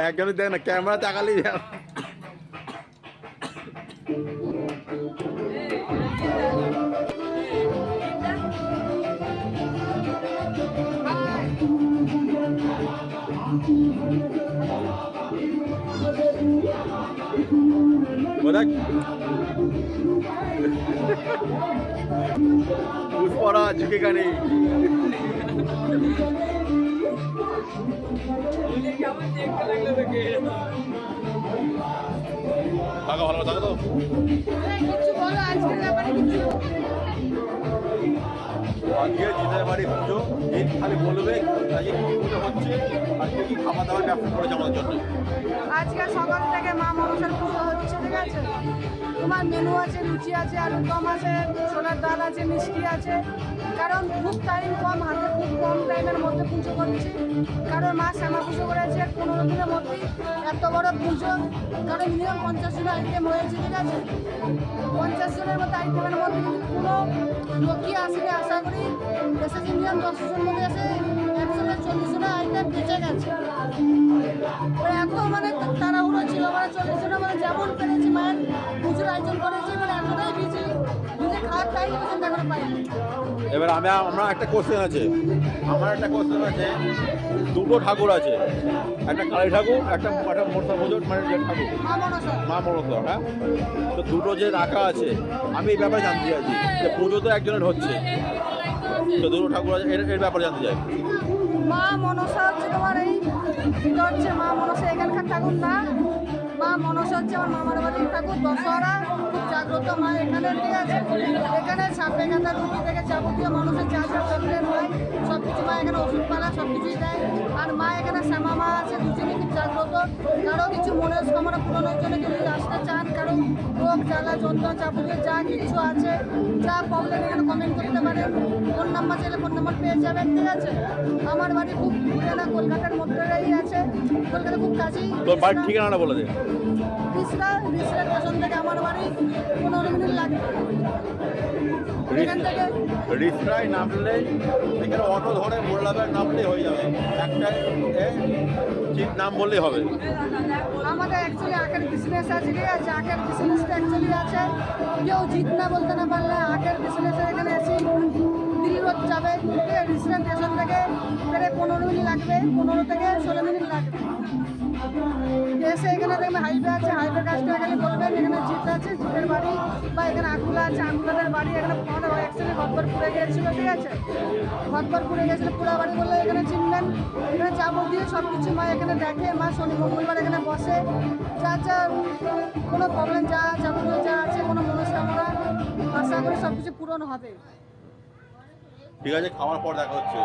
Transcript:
একজন দেখ না, ক্যামেরা তাকালেই যাও। পুষ্পরা ঝুঁকে নেই। থাকো ভালো থাকো তো। আজকে জিতের বাড়ি পুজো, জিত খালি বলবে আজকে কি পুজো হচ্ছে, আজকে কি খাওয়া দাওয়ার ব্যবসা করেছে আমাদের জন্য। আজকে সকাল থেকে মা মনসার পুজো হচ্ছে, ঠিক আছে। তোমার মেনু আছে, লুচি আছে, আলুর দম আছে, ছোলার ডাল আছে, মিষ্টি আছে। কারণ খুব টাইম কম, হাতে খুব কম টাইমের মধ্যে পুজো করছি। কারণ মা শ্যামা পুজো করেছে 15 দিনের মধ্যেই এত বড় পুজো। কারণ মিনিমাম 50 জন আইটেম হয়েছে, ঠিক আছে। 50 জনের মতো আইটেমের মধ্যে কিন্তু কোনো লোকই আসেনি। আশা করি এসেছে মিনিমাম 10 জন মধ্যে এসে 140 জনের আইটেম বেঁচে গেছে। এত মানে তাড়াহুড়ো ছিল, মানে 40 জনের মানে যেমন পেরেছি মায়ের পুজোর আয়োজন করেছি, মানে এতটাই বিজি নিজে খাওয়ার টাইম পর্যন্ত এখনো পাইনি। এবার আমরা একটা কোশ্চেন আছে, আমার একটা কোশ্চেন আছে। দুটো ঠাকুর আছে, একটা কালী ঠাকুর, একটা মনসা পুজোর মানে যে ঠাকুর মা মনসা, হ্যাঁ। তো দুটো যে রাখা আছে, আমি এই ব্যাপারে জানতে চাইছি যে পুজো তো একজনের হচ্ছে, তো দুটো ঠাকুর আছে, এর ব্যাপারে জানতে চাই। মা মনসা হচ্ছে তোমার এই এটা হচ্ছে মা মনসা এখানকার ঠাকুর না। মা মনসা হচ্ছে আমার মামার বাড়ির ঠাকুর। দশহরা খুব জাগ্রত মা এখানে, ঠিক আছে। এখানে সাপে কাটা রুটি থেকে যাবতীয় মানুষের যা যা প্রবলেম হয় সব কিছু মা এখানে ওষুধপালা সব কিছুই দেয়। আর মা এখানে শ্যামা মা আছে, দুজনেই খুব জাগ্রত। কারো কিছু মনের কামনা পূরণের জন্য যদি আসতে চান, কারো রোগ জ্বালা যন্ত্রণা যাবতীয় যা কিছু আছে, যা প্রবলেম এখানে কমেন্ট করতে পারেন। ফোন নাম্বার চাইলে ফোন নাম্বার পেয়ে যাবেন, ঠিক আছে। আমার বাড়ি খুব দূরে না, কলকাতার মধ্যেই আছে, কলকাতা খুব কাছেই। তোর বাড়ির ঠিকানাটা বলে দে। রিসরা স্টেশন থেকে আমার বাড়ি 15 মিনিট লাগবে। এখান থেকে রিসরায় নামলে এখানে অটো ধরে মোড়লাবের নামলে হয়ে যাবে, একটা ঠিক নাম বললেই হবে। আমাদের অ্যাকচুয়ালি আখের বিজনেস আছে, ঠিক আছে। আখের বিজনেসটা অ্যাকচুয়ালি আছে, কেউ জিত না বলতে না পারলে আখের বিজনেসে এখানে এসে দিল্লি রোড যাবে, রিসরা স্টেশন থেকে প্রায় 15 মিনিট লাগবে, 15 থেকে 16 মিনিট লাগবে। এসে এখানে দেখবেন হাইওয়ে আছে, হাইওয়ে কাজটা এখানে বলবেন এখানে জিত আছে, জিতের বাড়ি, বা এখানে আকুলা আছে, আকুলাদের বাড়ি। এখানে অ্যাকচুয়ালি ঘরপুরে গিয়েছিল, ঠিক আছে। ঘরপুরে গিয়েছিল পুরা বাড়ি বললে এখানে চিনবেন। এখানে যাবতীয় সব কিছু মা এখানে দেখে। মা শনি মঙ্গলবার এখানে বসে, যা যা কোনো প্রবলেম যা যাবতীয় যা আছে, কোনো মনস্কামনা আশা করি সব কিছু পূরণ হবে। ঠিক আছে, খাওয়ার পর দেখা হচ্ছে।